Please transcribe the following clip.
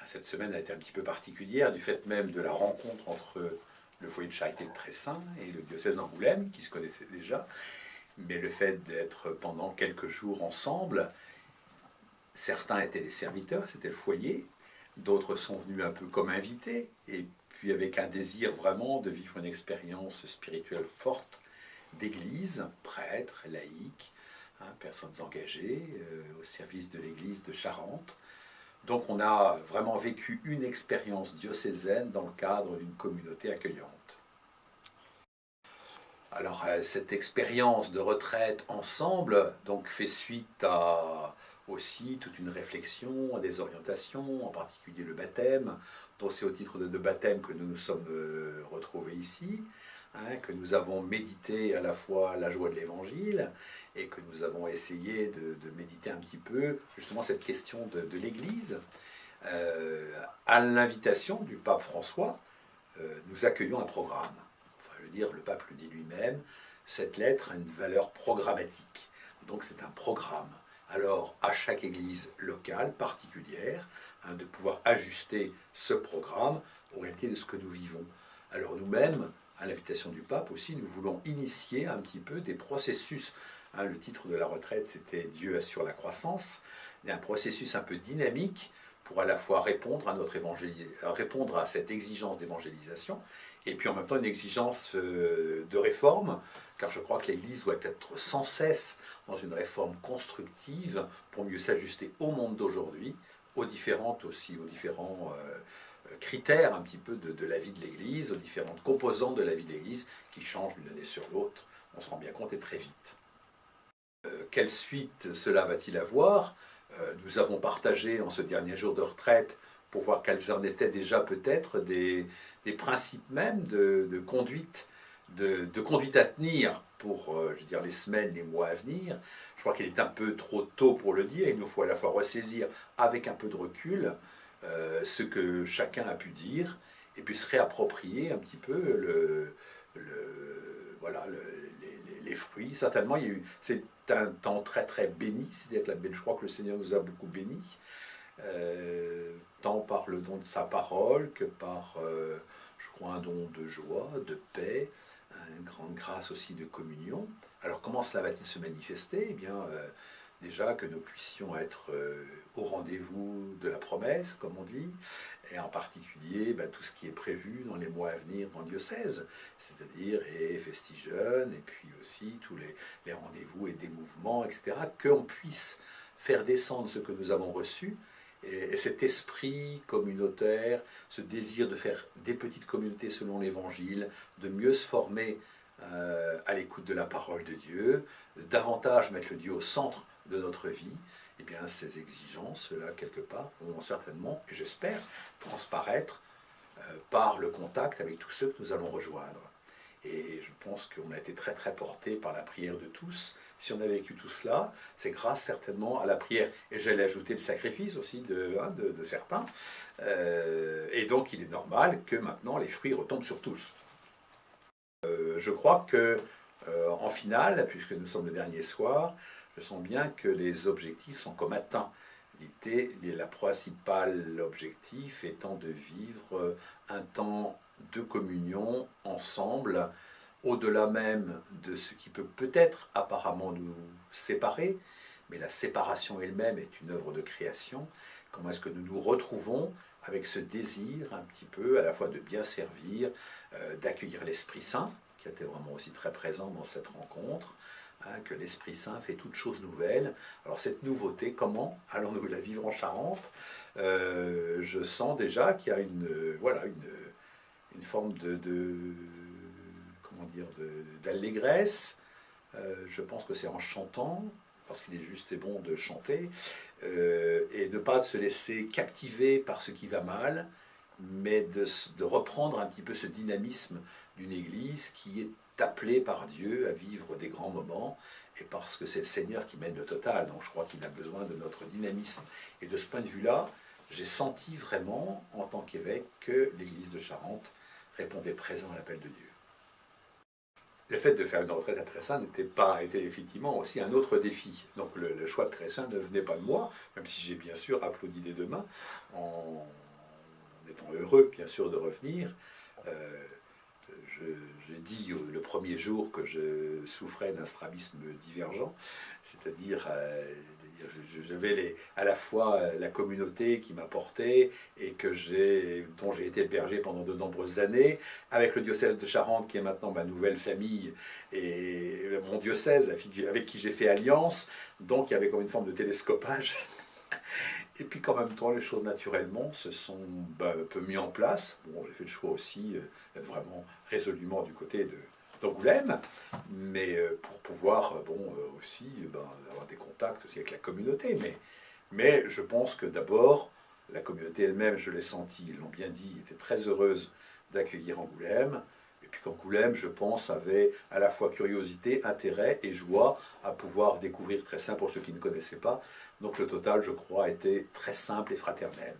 Cette semaine a été un petit peu particulière du fait même de la rencontre entre le foyer de charité de Tressin et le diocèse d'Angoulême, qui se connaissaient déjà. Mais le fait d'être pendant quelques jours ensemble, certains étaient des serviteurs, c'était le foyer, d'autres sont venus un peu comme invités, et puis avec un désir vraiment de vivre une expérience spirituelle forte d'église, prêtres, laïcs, personnes engagées au service de l'église de Charente. Donc on a vraiment vécu une expérience diocésaine dans le cadre d'une communauté accueillante. Alors cette expérience de retraite ensemble donc, fait suite à aussi toute une réflexion, à des orientations, en particulier le baptême, dont c'est au titre de baptême que nous nous sommes retrouvés ici, que nous avons médité à la fois la joie de l'Évangile et que nous avons essayé de méditer un petit peu justement cette question de l'Église. À l'invitation du pape François, nous accueillons un programme. Enfin, je veux dire, le pape le dit lui-même, cette lettre a une valeur programmatique. Donc c'est un programme. Alors, à chaque église locale, particulière, de pouvoir ajuster ce programme aux réalités de ce que nous vivons. Alors nous-mêmes, à l'invitation du pape aussi, nous voulons initier un petit peu des processus. Le titre de la retraite, c'était « Dieu assure la croissance », un processus un peu dynamique pour à la fois répondre à cette exigence d'évangélisation et puis en même temps une exigence de réforme, car je crois que l'Église doit être sans cesse dans une réforme constructive pour mieux s'ajuster au monde d'aujourd'hui, aux différents critères un petit peu de la vie de l'Église, aux différentes composantes de la vie de l'Église qui changent d'une année sur l'autre, on se rend bien compte, et très vite. Quelle suite cela va-t-il avoir ? Nous avons partagé en ce dernier jour de retraite pour voir quels en étaient déjà peut-être des principes même de conduite à tenir pour je veux dire, les semaines, les mois à venir. Je crois qu'il est un peu trop tôt pour le dire. Il nous faut à la fois ressaisir avec un peu de recul ce que chacun a pu dire et puis se réapproprier un petit peu les fruits. Certainement, c'est un temps très très béni, c'est-à-dire que je crois que le Seigneur nous a beaucoup bénis, tant par le don de sa parole que par, je crois, un don de joie, de paix, une grande grâce aussi de communion. Alors comment cela va-t-il se manifester ? Eh bien, déjà que nous puissions être au rendez-vous de la promesse, comme on dit, et en particulier tout ce qui est prévu dans les mois à venir dans le diocèse, c'est-à-dire et Festigène, et puis aussi tous les rendez-vous et des mouvements, etc., qu'on puisse faire descendre ce que nous avons reçu, et cet esprit communautaire, ce désir de faire des petites communautés selon l'Évangile, de mieux se former à l'écoute de la parole de Dieu, davantage mettre le Dieu au centre de notre vie, eh bien ces exigences-là, quelque part, vont certainement, et j'espère, transparaître par le contact avec tous ceux que nous allons rejoindre. Et je pense qu'on a été très très portés par la prière de tous. Si on a vécu tout cela, c'est grâce certainement à la prière, et j'allais ajouter le sacrifice aussi de certains. Et donc il est normal que maintenant les fruits retombent sur tous. Je crois que, en finale, puisque nous sommes le dernier soir, je sens bien que les objectifs sont comme atteints. La principale objectif étant de vivre un temps de communion ensemble, au-delà même de ce qui peut peut-être apparemment nous séparer, mais la séparation elle-même est une œuvre de création. Comment est-ce que nous nous retrouvons avec ce désir un petit peu à la fois de bien servir, d'accueillir l'Esprit Saint, qui était vraiment aussi très présent dans cette rencontre, que l'Esprit Saint fait toutes choses nouvelles. Alors cette nouveauté, comment allons-nous la vivre en Charente ? Je sens déjà qu'il y a une forme d'allégresse. Je pense que c'est en chantant, parce qu'il est juste et bon de chanter, et ne pas se laisser captiver par ce qui va mal, mais de reprendre un petit peu ce dynamisme d'une Église qui est appelée par Dieu à vivre des grands moments, et parce que c'est le Seigneur qui mène le total, donc je crois qu'il a besoin de notre dynamisme. Et de ce point de vue-là, j'ai senti vraiment, en tant qu'évêque, que l'Église de Charente répondait présent à l'appel de Dieu. Le fait de faire une retraite à Tressin était effectivement aussi un autre défi. Donc le choix de Tressin ne venait pas de moi, même si j'ai bien sûr applaudi des deux mains, en en étant heureux, bien sûr, de revenir. J'ai dit le premier jour que je souffrais d'un strabisme divergent, c'est-à-dire j'avais à la fois la communauté qui m'apportait et dont j'ai été hébergé pendant de nombreuses années, avec le diocèse de Charente qui est maintenant ma nouvelle famille et mon diocèse avec qui j'ai fait alliance, donc il y avait comme une forme de télescopage. Et puis qu'en même temps, les choses naturellement se sont un peu mis en place. Bon, j'ai fait le choix aussi d'être vraiment résolument du côté d'Angoulême, mais pour pouvoir aussi avoir des contacts aussi avec la communauté. Mais je pense que d'abord, la communauté elle-même, je l'ai senti, ils l'ont bien dit, était très heureuse d'accueillir Angoulême. Et puis qu'Angoulême, je pense, avait à la fois curiosité, intérêt et joie à pouvoir découvrir très simple pour ceux qui ne connaissaient pas. Donc le total, je crois, était très simple et fraternel.